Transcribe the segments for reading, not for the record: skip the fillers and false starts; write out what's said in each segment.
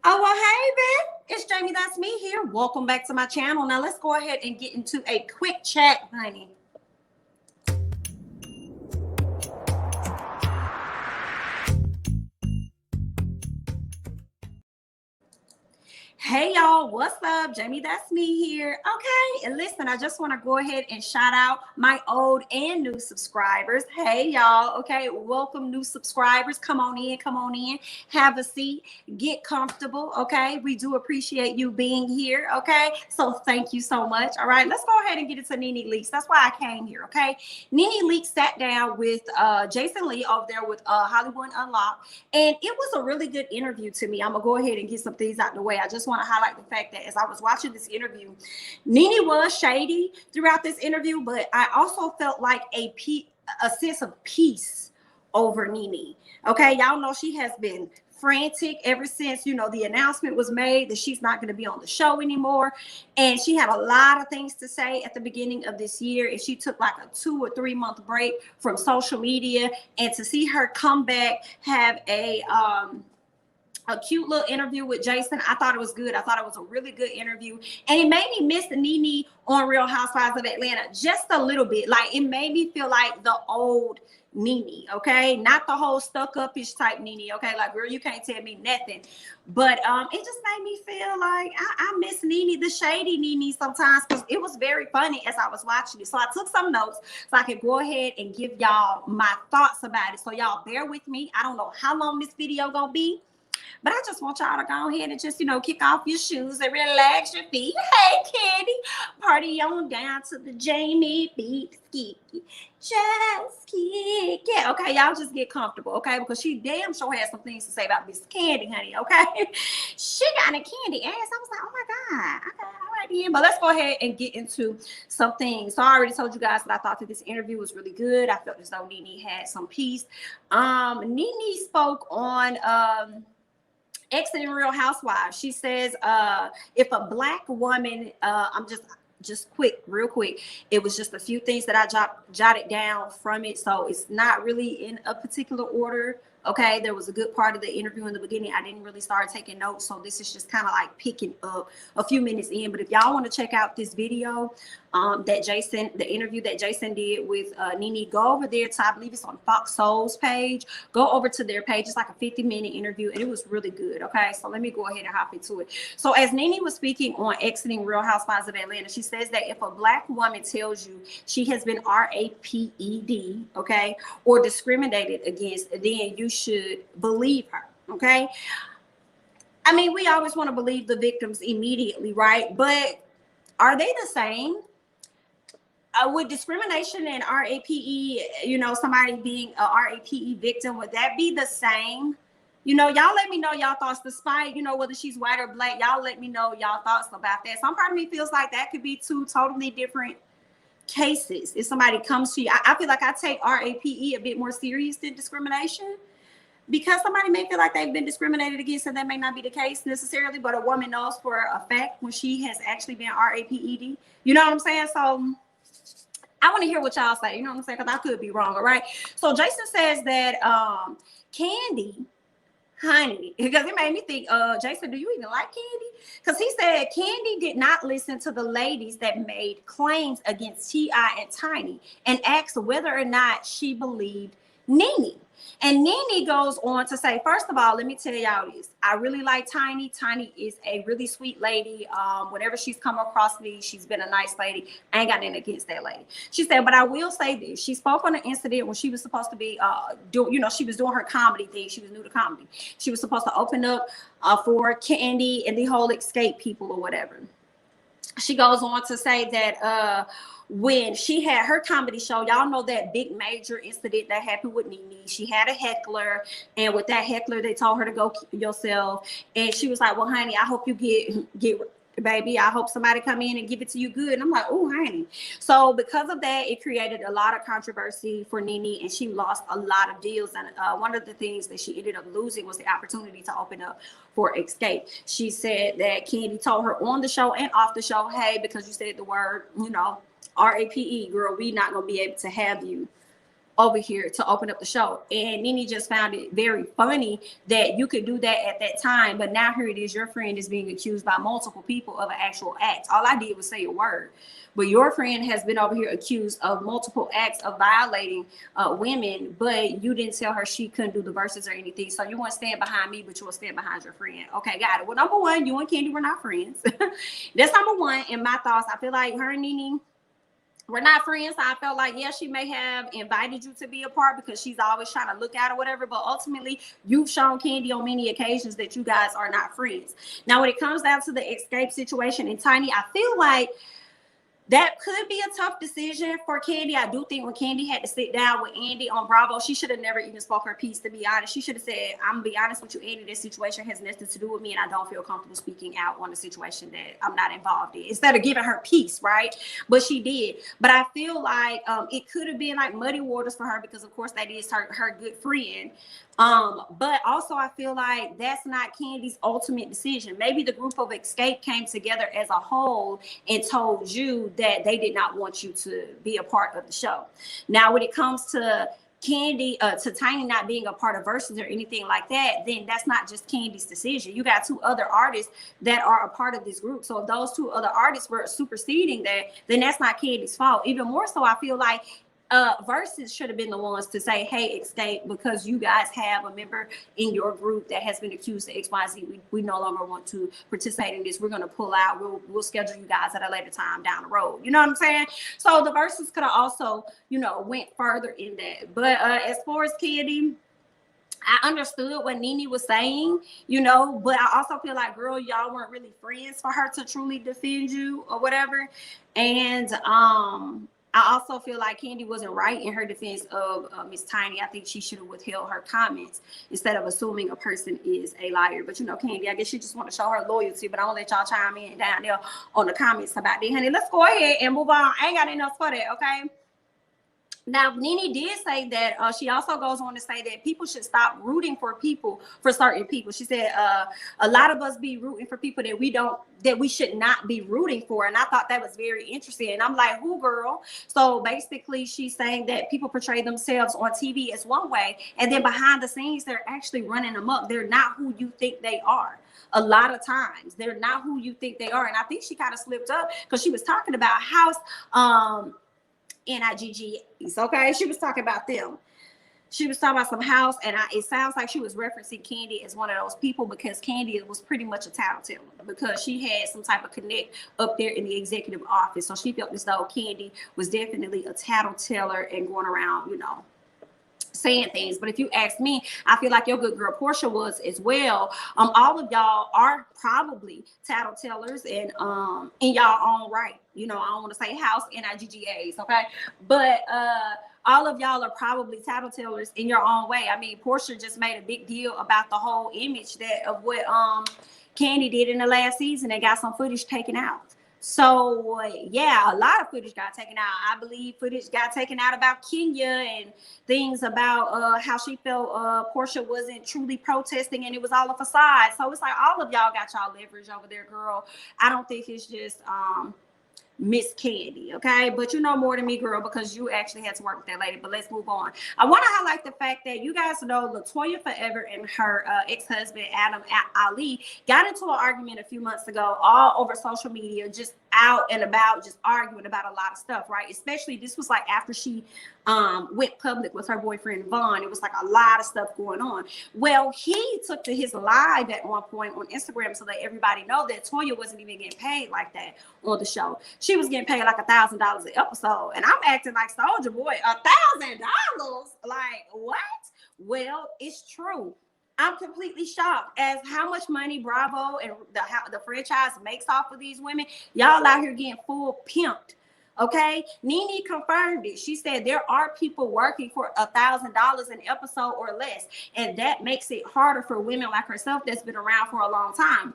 Oh, well, hey, babe. It's Jamie, that's me here. Welcome back to my channel. Now, let's go ahead and get into a quick chat, honey. Hey y'all, what's up? Jamie, that's me here. Okay, and listen, I just want to go ahead and shout out my old and new subscribers. Hey y'all, okay, welcome new subscribers. Come on in, have a seat, get comfortable, okay? We do appreciate you being here, okay? So thank you so much. All right, let's go ahead and get into Nene Leakes. That's why I came here, okay? Nene Leakes sat down with Jason Lee over there with Hollywood Unlocked, and it was a really good interview to me. I'm gonna go ahead and get some things out the way. I just want to highlight the fact that as I was watching this interview, Nene was shady throughout this interview, but I also felt like a sense of peace over Nene. Okay, y'all know she has been frantic ever since, you know, the announcement was made that she's not going to be on the show anymore. And she had a lot of things to say at the beginning of this year. And she took like a 2 or 3 month break from social media. And to see her come back, have a cute little interview with Jason, I thought it was good. I thought it was a really good interview. And it made me miss the Nene on Real Housewives of Atlanta just a little bit. Like, it made me feel like the old Nene, okay? Not the whole stuck-up-ish type Nene, okay? Like, girl, you can't tell me nothing. But it just made me feel like I miss Nene, the shady Nene sometimes, because it was very funny as I was watching it. So I took some notes so I could go ahead and give y'all my thoughts about it. So y'all bear with me. I don't know how long this video gonna be, but I just want y'all to go ahead and just, you know, kick off your shoes and relax your feet. Hey, Kandi, party on down to the Jamie beat. Just kick it. Okay, y'all just get comfortable, okay? Because she damn sure has some things to say about Miss Kandi, honey, okay? She got a candy ass. I was like, oh my God. Okay, all right then. But let's go ahead and get into some things. So I already told you guys that I thought that this interview was really good. I felt as though Nene had some peace. Nene spoke on exiting Real Housewives. She says, if a Black woman, I'm just real quick, it was just a few things that I jotted down from it, so it's not really in a particular order. Okay, there was a good part of the interview in the beginning. I didn't really start taking notes, so this is just kind of like picking up a few minutes in. But if y'all want to check out this video the interview that Jason did with Nene, go over there to, I believe it's on Fox Soul's page. Go over to their page. It's like a 50-minute interview, and it was really good. Okay, so let me go ahead and hop into it. So as Nene was speaking on exiting Real Housewives of Atlanta, she says that if a Black woman tells you she has been RAPED, okay, or discriminated against, then you should believe her. Okay, I mean, we always want to believe the victims immediately, right? But are they the same? With discrimination and RAPE, you know, somebody being a RAPE victim, would that be the same? You know, y'all let me know y'all thoughts, despite, you know, whether she's white or Black. Y'all let me know y'all thoughts about that. Some part of me feels like that could be two totally different cases. If somebody comes to you, I feel like I take RAPE a bit more serious than discrimination, because somebody may feel like they've been discriminated against, and that may not be the case necessarily, but a woman knows for a fact when she has actually been RAPED. You know what I'm saying? So I want to hear what y'all say. You know what I'm saying? Because I could be wrong. All right. So Jason says that Kandi, honey, because it made me think, Jason, do you even like Kandi? Because he said Kandi did not listen to the ladies that made claims against T.I. and Tiny and asked whether or not she believed Nene. And Nene goes on to say, first of all, let me tell y'all this. I really like Tiny. Tiny is a really sweet lady. Whenever she's come across me, she's been a nice lady. I ain't got nothing against that lady. She said, but I will say this. She spoke on an incident when she was supposed to be, she was doing her comedy thing. She was new to comedy. She was supposed to open up for Kandi and the whole escape people or whatever. She goes on to say that when she had her comedy show, y'all know that big major incident that happened with Nene. She had a heckler, and with that heckler, they told her to go kill yourself. And she was like, well, honey, I hope you get baby. I hope somebody come in and give it to you good. And I'm like, oh, honey. So because of that, it created a lot of controversy for Nene, and she lost a lot of deals. And one of the things that she ended up losing was the opportunity to open up for Escape. She said that Kandi told her on the show and off the show, hey, because you said the word, you know, RAPE, girl, we not going to be able to have you over here to open up the show. And Nene just found it very funny that you could do that at that time, but now here it is, your friend is being accused by multiple people of an actual act. All I did was say a word, but your friend has been over here accused of multiple acts of violating women, but you didn't tell her she couldn't do the verses or anything. So you want to stand behind me, but you want to stand behind your friend. Okay, got it. Well, number one, you and Kandi were not friends. That's number one in my thoughts. I feel like her and Nene, we're not friends. I felt like, yeah, she may have invited you to be a part because she's always trying to look out or whatever. But ultimately, you've shown Kandi on many occasions that you guys are not friends. Now, when it comes down to the escape situation in Tiny, I feel like that could be a tough decision for Kandi. I do think when Kandi had to sit down with Andy on Bravo, she should have never even spoke her piece, to be honest. She should have said, I'm going to be honest with you, Andy, this situation has nothing to do with me, and I don't feel comfortable speaking out on a situation that I'm not involved in, instead of giving her piece, right? But she did. But I feel like it could have been like muddy waters for her because, of course, that is her good friend. But also I feel like that's not Kandi's ultimate decision. Maybe the group of Escape came together as a whole and told you that they did not want you to be a part of the show. Now, when it comes to Kandi, to Tiny not being a part of Versus or anything like that, then that's not just Kandi's decision. You got two other artists that are a part of this group. So if those two other artists were superseding that, then that's not Kandi's fault. Even more so, I feel like Versus should have been the ones to say, hey, Escape, because you guys have a member in your group that has been accused of XYZ. We no longer want to participate in this. We're going to pull out. We'll schedule you guys at a later time down the road. You know what I'm saying? So the Versus could have also, you know, went further in that. But as far as Kandi, I understood what Nene was saying, you know, but I also feel like, girl, y'all weren't really friends for her to truly defend you or whatever. And I also feel like Kandi wasn't right in her defense of Miss Tiny. I think she should have withheld her comments instead of assuming a person is a liar. But, you know, Kandi, I guess she just want to show her loyalty. But I'm going to let y'all chime in down there on the comments about that, honey. Let's go ahead and move on. I ain't got enough for that, okay? Now, Nene did say that she also goes on to say that people should stop rooting for people, for certain people. She said a lot of us be rooting for people that we should not be rooting for. And I thought that was very interesting. And I'm like, who, girl? So basically, she's saying that people portray themselves on TV as one way, and then behind the scenes, they're actually running amok. They're not who you think they are. A lot of times, they're not who you think they are. And I think she kind of slipped up because she was talking about House NIGGs, okay? She was talking about them. She was talking about some House, and it sounds like she was referencing Kandi as one of those people because Kandi was pretty much a tattleteller because she had some type of connect up there in the executive office. So she felt as though Kandi was definitely a tattleteller and going around, you know, saying things. But if you ask me, I feel like your good girl Portia was as well. All of y'all are probably tattletellers and in y'all own right. You know, I don't want to say House NIGGAs, okay? But all of y'all are probably tattletellers in your own way. I mean, Portia just made a big deal about the whole image of what Kandi did in the last season and got some footage taken out. So, yeah, a lot of footage got taken out. I believe footage got taken out about Kenya and things about how she felt Portia wasn't truly protesting and it was all a facade. So it's like all of y'all got y'all leverage over there, girl. I don't think it's just Miss Kandi, okay? But you know more than me, girl, because you actually had to work with that lady. But let's move on. I want to highlight the fact that you guys know Latoya Forever and her ex-husband, Adam Ali, got into an argument a few months ago all over social media, just out and about, just arguing about a lot of stuff, right? Especially this was like after she went public with her boyfriend Vaughn. It was like a lot of stuff going on. Well, he took to his live at one point on Instagram so that everybody know that Toya wasn't even getting paid like that on the show. She was getting paid like $1,000 an episode, and I'm acting like Soldier Boy. $1,000? Like what? Well, it's true. I'm completely shocked as how much money Bravo and the franchise makes off of these women. Y'all out here getting full pimped. Okay, Nene confirmed it. She said there are people working for $1,000 an episode or less, and that makes it harder for women like herself that's been around for a long time.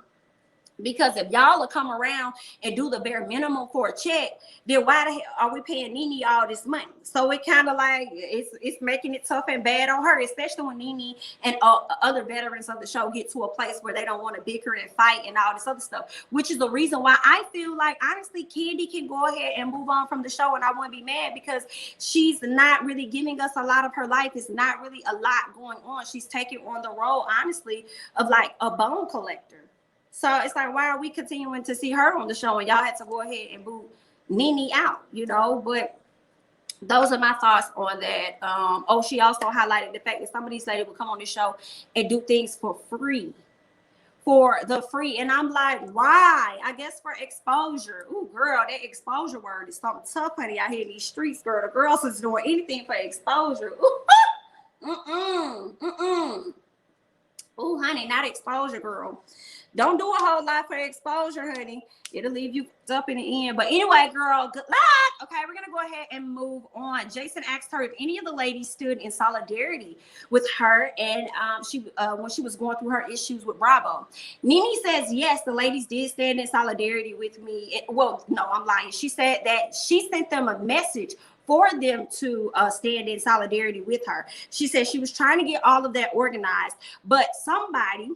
Because if y'all will come around and do the bare minimum for a check, then why the hell are we paying Nene all this money? So it kind of like it's making it tough and bad on her, especially when Nene and other veterans of the show get to a place where they don't want to bicker and fight and all this other stuff, which is the reason why I feel like, honestly, Kandi can go ahead and move on from the show, and I wouldn't be mad because she's not really giving us a lot of her life. It's not really a lot going on. She's taking on the role, honestly, of like a bone collector. So it's like, why are we continuing to see her on the show and y'all had to go ahead and boot Nene out, you know? But those are my thoughts on that. She also highlighted the fact that some of these ladies will come on the show and do things for free. And I'm like, why? I guess for exposure. Ooh, girl, that exposure word is something tough, honey, out here in these streets, girl. The girls is doing anything for exposure. Ooh, Ooh, honey, not exposure, girl. Don't do a whole lot for exposure, honey. It'll leave you up in the end. But anyway, girl, good luck. Okay, we're going to go ahead and move on. Jason asked her if any of the ladies stood in solidarity with her and when she was going through her issues with Bravo. Nene says, yes, the ladies did stand in solidarity with me. Well, no, I'm lying. She said that she sent them a message for them to stand in solidarity with her. She said she was trying to get all of that organized, but somebody,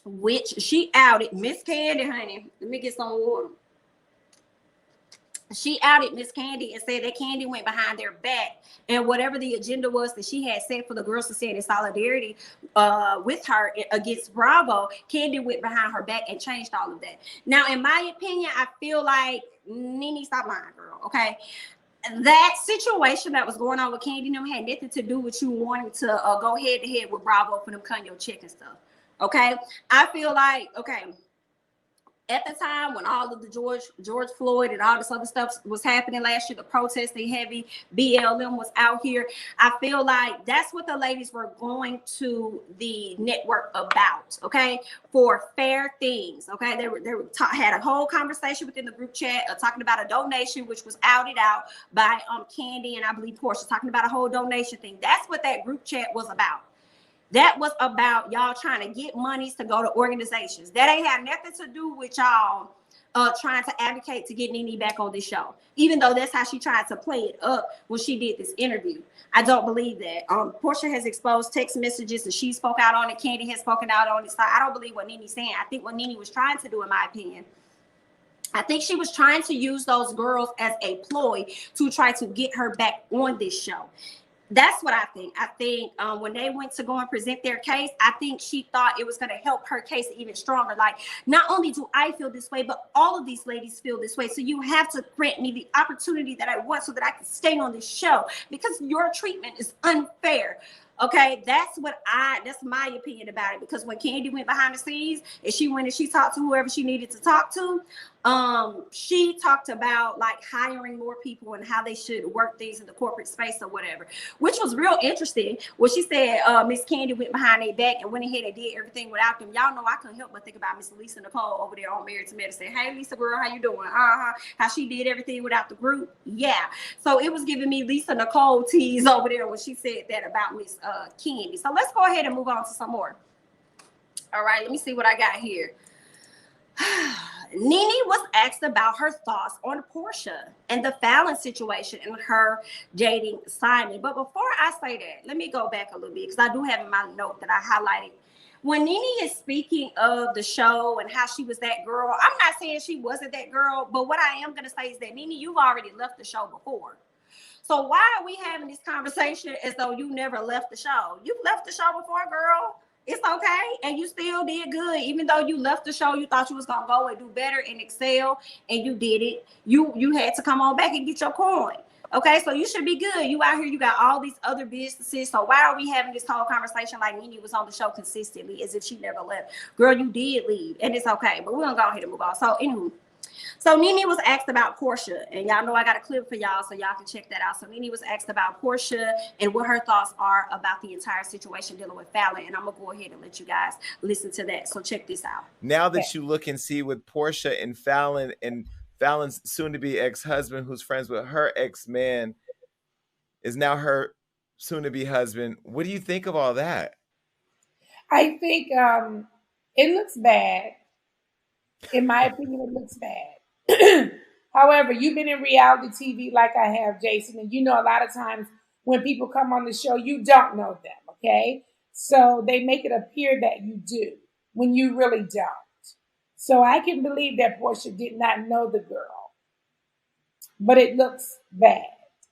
which she outed, Miss Kandi, honey, let me get some water. She outed Miss Kandi and said that Kandi went behind their back, and whatever the agenda was that she had set for the girls to stand in solidarity with her against Bravo, Kandi went behind her back and changed all of that. Now, in my opinion, I feel like Nene, stop lying, girl, okay? That situation that was going on with Kandi and them had nothing to do with you wanting to go head to head with Bravo for them cutting your check and stuff. Okay, I feel like, okay, at the time when all of the George Floyd and all this other stuff was happening last year, the protesting heavy, BLM was out here. I feel like that's what the ladies were going to the network about, okay, for fair things, okay. They had a whole conversation within the group chat talking about a donation, which was outed out by Kandi and I believe Portia, talking about a whole donation thing. That's what that group chat was about. That was about y'all trying to get monies to go to organizations. That ain't have nothing to do with y'all trying to advocate to get Nene back on this show. Even though that's how she tried to play it up when she did this interview. I don't believe that. Portia has exposed text messages and she spoke out on it. Kandi has spoken out on it. So I don't believe what Nene's saying. I think what Nene was trying to do, in my opinion, I think she was trying to use those girls as a ploy to try to get her back on this show. That's what I think. I think when they went to go and present their case, I think she thought it was going to help her case even stronger. Like, not only do I feel this way, but all of these ladies feel this way. So you have to grant me the opportunity that I want so that I can stay on this show because your treatment is unfair. Okay, that's my opinion about it. Because when Kandi went behind the scenes and she went and she talked to whoever she needed to talk to, she talked about like hiring more people and how they should work things in the corporate space or whatever, which was real interesting. When she said Miss Kandi went behind their back and went ahead and did everything without them. Y'all know I couldn't help but think about Miss Lisa Nicole over there on Married to Medicine. Hey, Lisa girl, how you doing? How she did everything without the group. Yeah. So it was giving me Lisa Nicole tease over there when she said that about Miss Kandi. So let's go ahead and move on to some more. All right, let me see what I got here. Nene was asked about her thoughts on Portia and the Fallon situation and her dating Simon. But before I say that, let me go back a little bit because I do have in my note that I highlighted. When Nene is speaking of the show and how she was that girl, I'm not saying she wasn't that girl, but what I am going to say is that, Nene, you've already left the show before. So why are we having this conversation as though you never left the show? You've left the show before, girl. It's okay. And you still did good. Even though you left the show, you thought you was going to go and do better and excel, and you did it. You had to come on back and get your coin. Okay, so you should be good. You out here, you got all these other businesses. So why are we having this whole conversation like Nene was on the show consistently as if she never left? Girl, you did leave, and it's okay. But we're going to go ahead and move on. So anywho. So Nene was asked about Portia, and y'all know I got a clip for y'all, so y'all can check that out. So Nene was asked about Portia and what her thoughts are about the entire situation dealing with Fallon, and I'm gonna go ahead and let you guys listen to that. So check this out. Now that you look and see with Portia and Fallon's soon-to-be ex-husband, who's friends with her ex-man, is now her soon-to-be husband. What do you think of all that? I think it looks bad. In my opinion, it looks bad. However, you've been in reality TV like I have, Jason, and you know a lot of times when people come on the show, you don't know them, okay? So they make it appear that you do when you really don't. So I can believe that Portia did not know the girl, but it looks bad.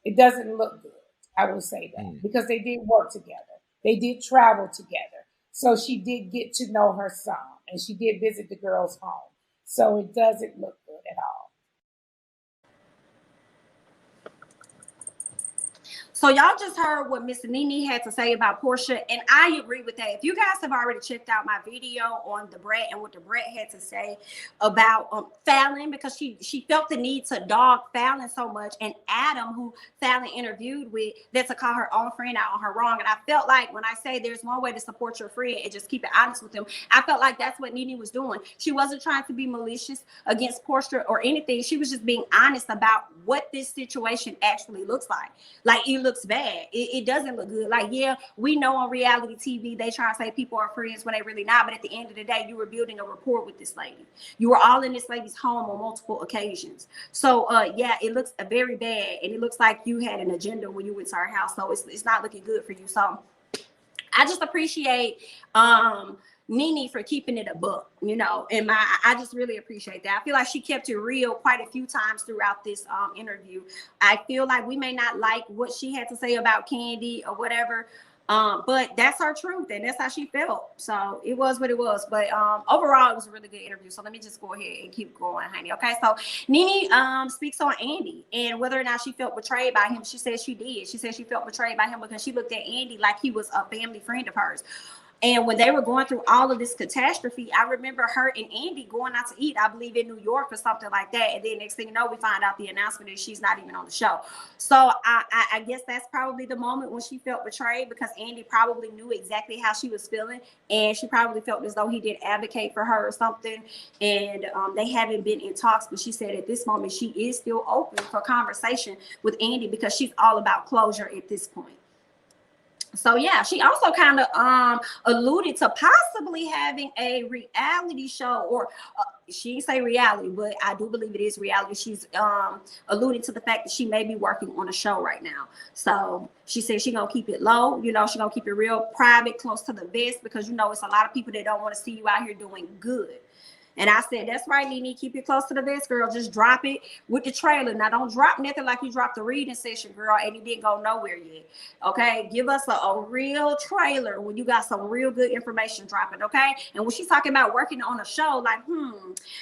It doesn't look good. I will say that because they did work together. They did travel together. So she did get to know her son and she did visit the girl's home. So it doesn't look good at all. So y'all just heard what Miss Nene had to say about Portia, and I agree with that. If you guys have already checked out my video on the Brett and what the Brett had to say about Fallon, because she felt the need to dog Fallon so much, and Adam, who Fallon interviewed with, that to call her own friend out on her wrong. And I felt like when I say there's one way to support your friend and just keep it honest with them, I felt like that's what Nene was doing. She wasn't trying to be malicious against Portia or anything. She was just being honest about what this situation actually looks like. Like, it looks bad. It doesn't look good. Like, yeah, we know on reality TV they try to say people are friends when they really not, but at the end of the day, you were building a rapport with this lady. You were all in this lady's home on multiple occasions. So yeah, it looks very bad, and it looks like you had an agenda when you went to her house. So it's not looking good for you. So I just appreciate Nene for keeping it a book, you know, and I just really appreciate that. I feel like she kept it real quite a few times throughout this interview. I feel like we may not like what she had to say about Kandi or whatever, but that's her truth and that's how she felt. So it was what it was. But overall, it was a really good interview. So let me just go ahead and keep going, honey. Okay, so Nene speaks on Andy and whether or not she felt betrayed by him. She said she did. She said she felt betrayed by him because she looked at Andy like he was a family friend of hers. And when they were going through all of this catastrophe, I remember her and Andy going out to eat, I believe in New York or something like that. And then next thing you know, we find out the announcement that she's not even on the show. So I guess that's probably the moment when she felt betrayed, because Andy probably knew exactly how she was feeling. And she probably felt as though he didn't advocate for her or something. And they haven't been in talks. But she said at this moment, she is still open for conversation with Andy because she's all about closure at this point. So yeah, she also kind of alluded to possibly having a reality show, or she didn't say reality, but I do believe it is reality. She's alluding to the fact that she may be working on a show right now. So she said she's gonna keep it low, you know, she's gonna keep it real private, close to the vest, because you know it's a lot of people that don't want to see you out here doing good. And I said, that's right, Nene, keep it close to the vest, girl. Just drop it with the trailer. Now, don't drop nothing like you dropped the reading session, girl, and it didn't go nowhere yet. Okay? Give us a real trailer when you got some real good information dropping, okay? And when she's talking about working on a show, like,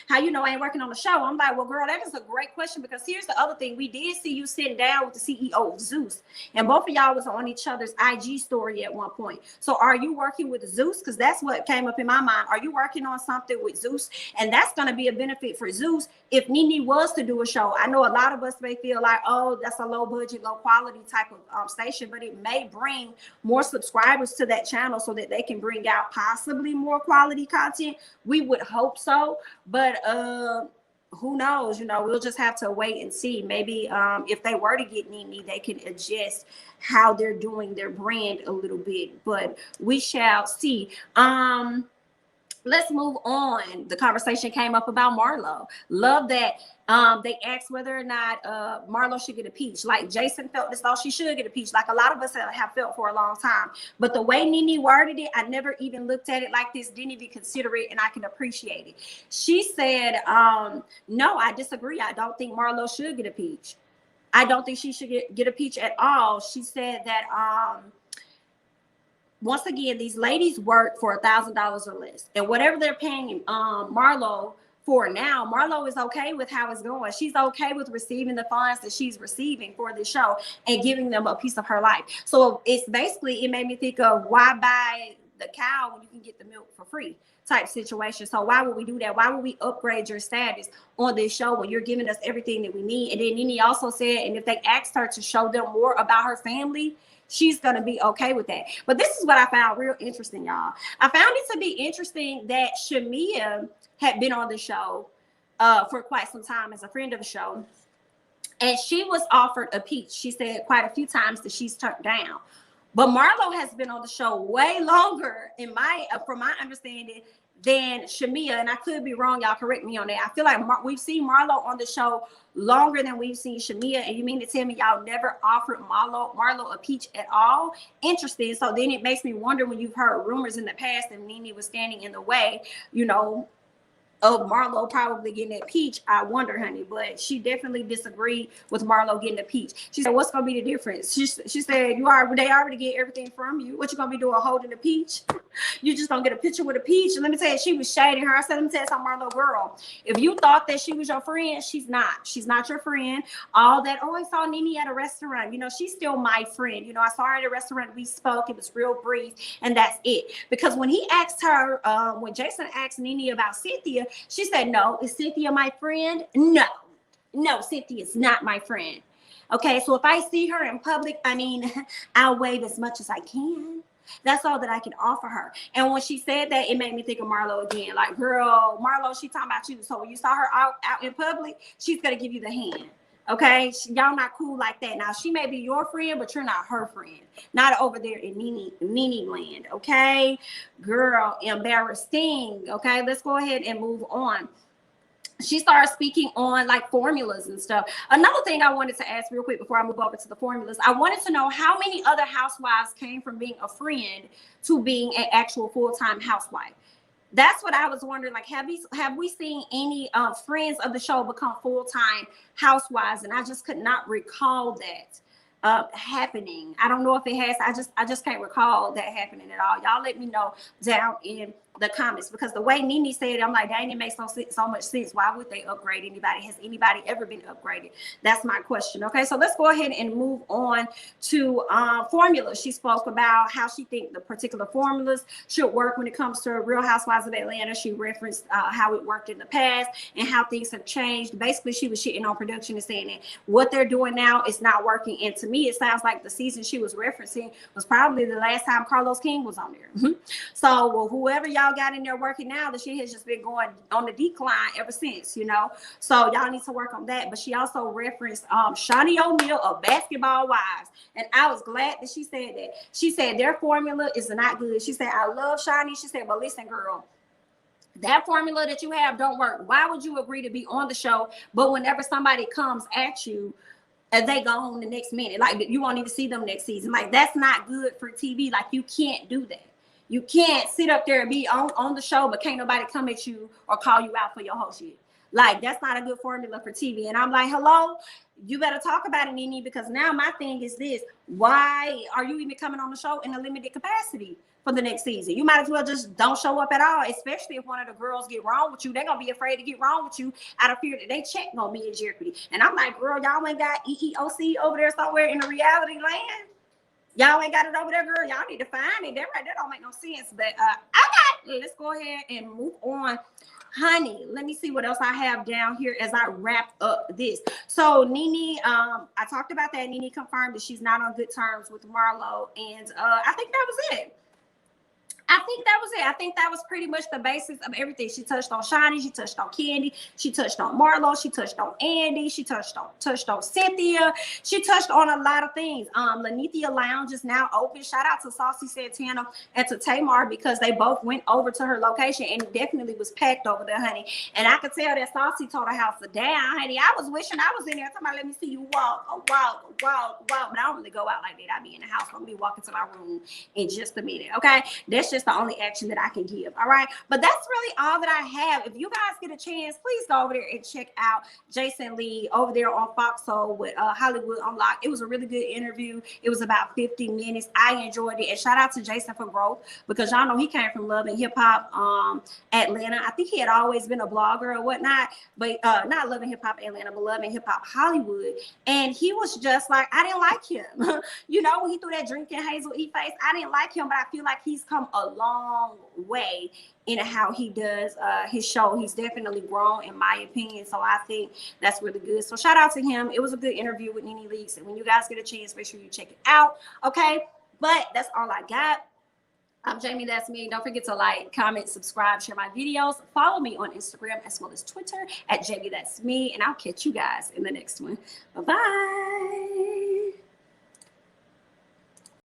how you know I ain't working on a show? I'm like, well, girl, that is a great question, because here's the other thing. We did see you sitting down with the CEO of Zeus, and both of y'all was on each other's IG story at one point. So are you working with Zeus? Because that's what came up in my mind. Are you working on something with Zeus? And that's going to be a benefit for Zeus if Nene was to do a show. I know a lot of us may feel like, oh, that's a low budget, low quality type of station, but it may bring more subscribers to that channel so that they can bring out possibly more quality content. We would hope so, but who knows? You know, we'll just have to wait and see. Maybe if they were to get Nene, they can adjust how they're doing their brand a little bit, but we shall see. Let's move on. The conversation came up about Marlo. Love that they asked whether or not Marlo should get a peach. Like Jason felt as though she should get a peach, like a lot of us have felt for a long time. But the way Nene worded it, I never even looked at it like this, didn't even consider it, and I can appreciate it. She said, no, I disagree. I don't think Marlo should get a peach. I don't think she should get a peach at all. She said that once again, these ladies work for $1,000 or less, and whatever they're paying Marlo for now, Marlo is okay with how it's going. She's okay with receiving the funds that she's receiving for the show and giving them a piece of her life. So it's basically, it made me think of why buy the cow when you can get the milk for free type situation. So why would we do that? Why would we upgrade your status on this show when you're giving us everything that we need? And then Nene also said, and if they asked her to show them more about her family, she's going to be okay with that. But this is what I found real interesting, y'all. I found it to be interesting that Shamia had been on the show for quite some time as a friend of the show. And she was offered a peach. She said quite a few times that she's turned down. But Marlo has been on the show way longer, from my understanding, than Shamia, and I could be wrong. Y'all correct me on that. I feel like we've seen Marlo on the show longer than we've seen Shamia, and you mean to tell me y'all never offered Marlo a peach at all? Interesting. So then it makes me wonder, when you've heard rumors in the past that Nene was standing in the way, you know, of Marlo probably getting that peach. I wonder, honey, but she definitely disagreed with Marlo getting the peach. She said, what's gonna be the difference? She said, they already get everything from you. What you gonna be doing holding the peach? You just gonna get a picture with a peach? And let me tell you, she was shading her. I said, let me tell you something, Marlo girl, if you thought that she was your friend, she's not your friend. All that, oh, I saw Nene at a restaurant, you know, she's still my friend. You know, I saw her at a restaurant, we spoke, it was real brief, and that's it. Because when he asked her, when Jason asked Nene about Cynthia, she said, no, is Cynthia my friend? No, Cynthia's not my friend. Okay, so if I see her in public, I mean, I'll wave as much as I can. That's all that I can offer her. And when she said that, it made me think of Marlo again. Like, girl, Marlo, she talking about you. So when you saw her out in public, she's going to give you the hand. Okay, y'all not cool like that. Now, she may be your friend, but you're not her friend. Not over there in Nene land. Okay, girl, embarrassing. Okay, let's go ahead and move on. She started speaking on like formulas and stuff. Another thing I wanted to ask real quick before I move over to the formulas, I wanted to know how many other housewives came from being a friend to being an actual full-time housewife. That's what I was wondering. Like, have we seen any friends of the show become full-time housewives? And I just could not recall that happening. I don't know if it has. I just can't recall that happening at all. Y'all let me know down in the comments, because the way Nene said it, I'm like, dang, it makes so much sense. Why would they upgrade anybody? Has anybody ever been upgraded? That's my question. Okay, so let's go ahead and move on to formulas. She spoke about how she thinks the particular formulas should work when it comes to Real Housewives of Atlanta. She referenced how it worked in the past and how things have changed. Basically, she was shitting on production and saying that what they're doing now is not working. And to me, it sounds like the season she was referencing was probably the last time Carlos King was on there. So, well, whoever y'all got in there working now, the shit has just been going on the decline ever since, you know. So y'all need to work on that. But she also referenced Shawnee O'Neal of Basketball Wives, and I was glad that she said that. She said their formula is not good. She said, I love Shawnee. She said, but listen, girl, that formula that you have don't work. Why would you agree to be on the show, but whenever somebody comes at you, and they go on the next minute, like you won't even see them next season? Like, that's not good for TV. Like, you can't do that. You can't sit up there and be on the show, but can't nobody come at you or call you out for your whole shit. Like, that's not a good formula for TV. And I'm like, hello, you better talk about it, Nene, because now my thing is this. Why are you even coming on the show in a limited capacity for the next season? You might as well just don't show up at all, especially if one of the girls get wrong with you. They're going to be afraid to get wrong with you out of fear that they check going to be in jeopardy. And I'm like, girl, y'all ain't got EEOC over there somewhere in the reality land? Y'all ain't got it over there, girl. Y'all need to find it. That right, that don't make no sense. But let's go ahead and move on. Honey, let me see what else I have down here as I wrap up this. So Nene, I talked about that. Nene confirmed that she's not on good terms with Marlo. And I think that was it. I think that was pretty much the basis of everything. She touched on Shawnee, she touched on Kandi, she touched on Marlo, she touched on Andy, she touched on Cynthia, she touched on a lot of things. Lanithia Lounge is now open. Shout out to Saucy Santana and to Tamar, because they both went over to her location and it definitely was packed over there, honey. And I could tell that Saucy told her house to down, honey. I was wishing I was in there. Talking about, let me see you walk. But I don't really go out like that. I be in the house. I'm gonna be walking to my room in just a minute. Okay, that's just the only action that I can give. All right, but that's really all that I have. If you guys get a chance, please go over there and check out Jason Lee over there on Foxhole with Hollywood Unlocked. It was a really good interview. It was about 50 minutes. I enjoyed it, and shout out to Jason for growth, because y'all know he came from Love and Hip Hop Atlanta. I think he had always been a blogger or whatnot, but not Love and Hip Hop Atlanta, but Love and Hip Hop Hollywood. And he was just like, I didn't like him. You know, when he threw that drinking Hazel E face, I didn't like him, but I feel like he's come a long way in how he does his show. He's definitely grown, in my opinion. So I think that's really good. So shout out to him. It was a good interview with Nene Leakes. And when you guys get a chance, make sure you check it out. Okay. But that's all I got. I'm Jamie, that's me. Don't forget to like, comment, subscribe, share my videos. Follow me on Instagram as well as Twitter at Jamie, that's me. And I'll catch you guys in the next one. Bye-bye.